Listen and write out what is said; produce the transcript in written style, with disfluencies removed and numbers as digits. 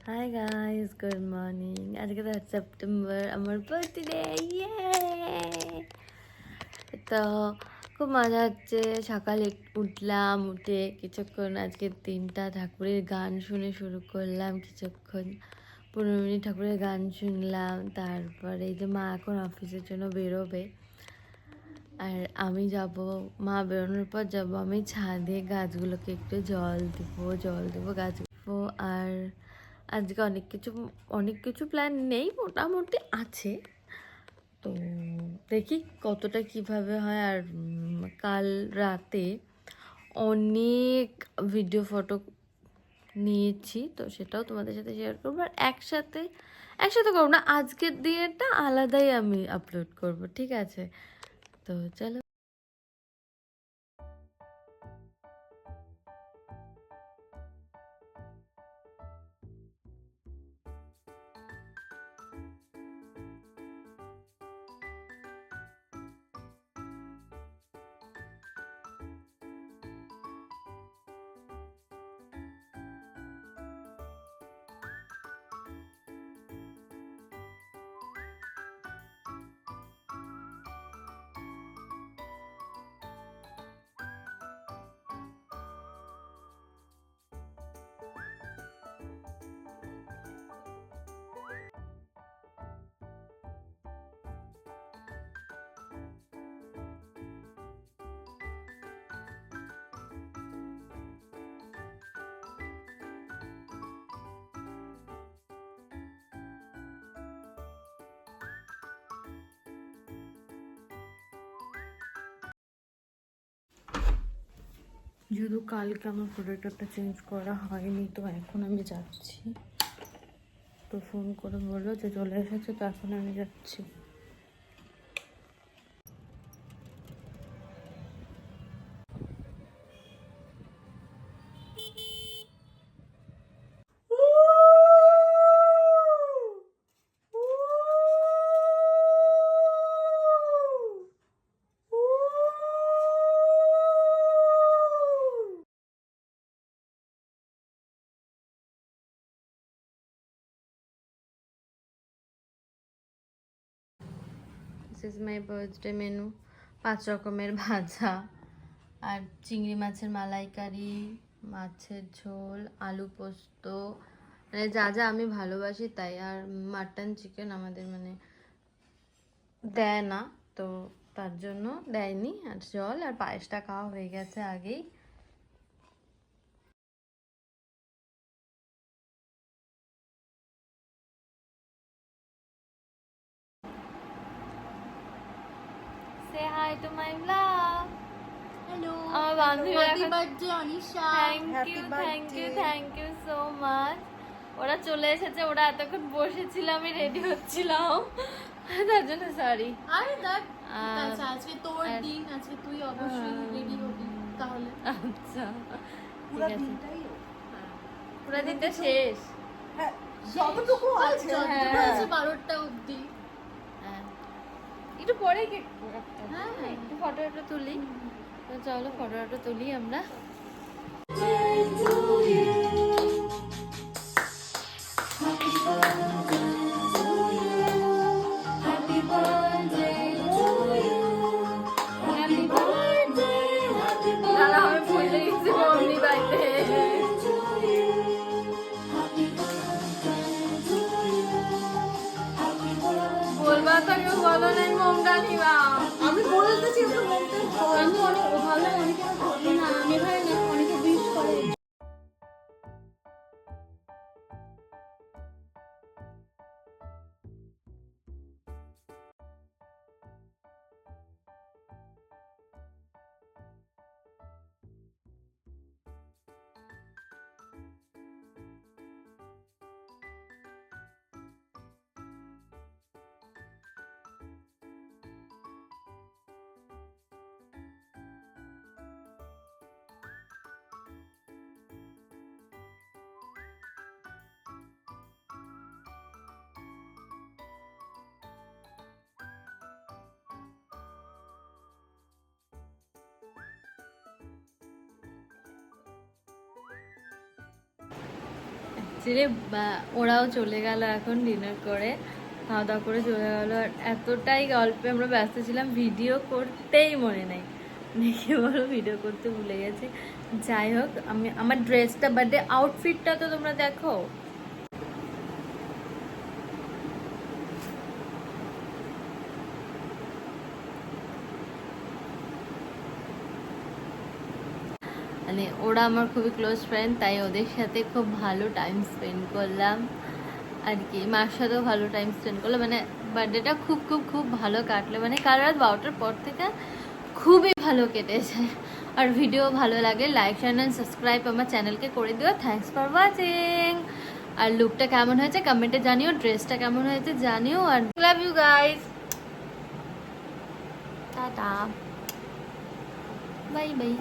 Hi guys, good morning. আজকে 3 September, আমার birthday. তো খুব মজা হচ্ছে। সকালে উঠলাম, উঠে কিছুক্ষণ আজকে 3টা ঠাকুরের গান শুনে শুরু করলাম। কিছুক্ষণ 15 মিনিট ঠাকুরের গান শুনলাম। তারপরে এই যে মা এখন অফিসের জন্য বেরোবে, আর আমি যাব। মা বেরোনোর পর যাব আমি ছাদে, গাছগুলোকে একটু জল দেবো গাছগুলো। আর আজকে অনেক কিছু প্ল্যান নেই, মোটামুটি আছে। তো দেখি কতটা কিভাবে হয়। আর কাল রাতে অনেক ভিডিও ফটো নিয়েছি, তো সেটাও তোমাদের সাথে শেয়ার করবো। আর একসাথে করবো না, আজকের দিনটা আলাদাই আমি আপলোড করব, ঠিক আছে? তো চলো। যেহেতু কালকে আমার প্রোডাক্টটা চেঞ্জ করা হয়নি, তো এখন আমি যাচ্ছি। তো ফোন করে বললো যে চলে এসেছে, তো এখন আমি যাচ্ছি। This is my birthday menu. 5 রকমের ভাজা, আর চিংড়ি মাছের মালাইকারি, মাছের ঝোল, আলু পোস্ত, মানে যা যা আমি ভালোবাসি তাই। আর মাটন চিকেন আমাদের মানে দেয় না, তো তার জন্য দেয়নি। আর জল আর পায়েসটা খাওয়া হয়ে গেছে আগেই। Say hi to my vlog. Hello. আমার বান্ধবী Happy birthday Anisha. Thank you so much. ওরা চলে এসেছে, ওরা এতক্ষণ বসেছিল, আমি রেডি হচ্ছিলাম, তার জন্য সরি। আরে দেখ, আচ্ছা আজকে তোর দিন, আজকে তুই অবশ্যই রেডি হবি তাহলে। আচ্ছা, পুরো দিনটাই পুরো দিনটা শেষ। হ্যাঁ, যতটুকু আছে যতটুকু আছে 12টা অবধি। হ্যাঁ, একটু পরে কেক হ্যাঁ একটু ফটো তুলি। তো চলো ফটো তুলি আমরা। দাঁড়া, আমি ভুলে গেছি মম্মি বাড়িতে। বলবা তো কেউ বলো নাই মোমটা নিবা। আমি বলতেছি তো বলতে আমি অনেক ভালো, অনেকে করি না, আমি ভাই না অনেকে উইশ করে। অ্যাকচুয়ালি ওরাও চলে গেল এখন ডিনার করে, খাওয়া দাওয়া করে চলে গেল। আর এতটাই গল্পে আমরা ব্যস্ত ছিলাম, ভিডিও করতেই মনে নেই, দেখে বলো ভিডিও করতে ভুলে গেছি। যাই হোক, আমি আমার ড্রেসটা, বার্থডে আউটফিটটা তো তোমরা দেখো। মানে ওরা আমার খুবই ক্লোজ ফ্রেন্ড, তাই ওদের সাথে খুব ভালো টাইম স্পেন্ড করলাম আর কি। মার সাথেও ভালো টাইম স্পেন্ড করলাম, মানে বার্থডেটা খুব খুব খুব ভালো কাটলো। মানে কাল রাত 12টার পর থেকে খুবই ভালো কেটেছে। আর ভিডিও ভালো লাগে লাইক শেয়ার অ্যান্ড সাবস্ক্রাইব আমার চ্যানেলকে করে দিও। Thanks for watching. আর লুকটা কেমন হয়েছে কমেন্টে জানিও, ড্রেসটা কেমন হয়েছে জানিও। আর love you guys, tata, bye by.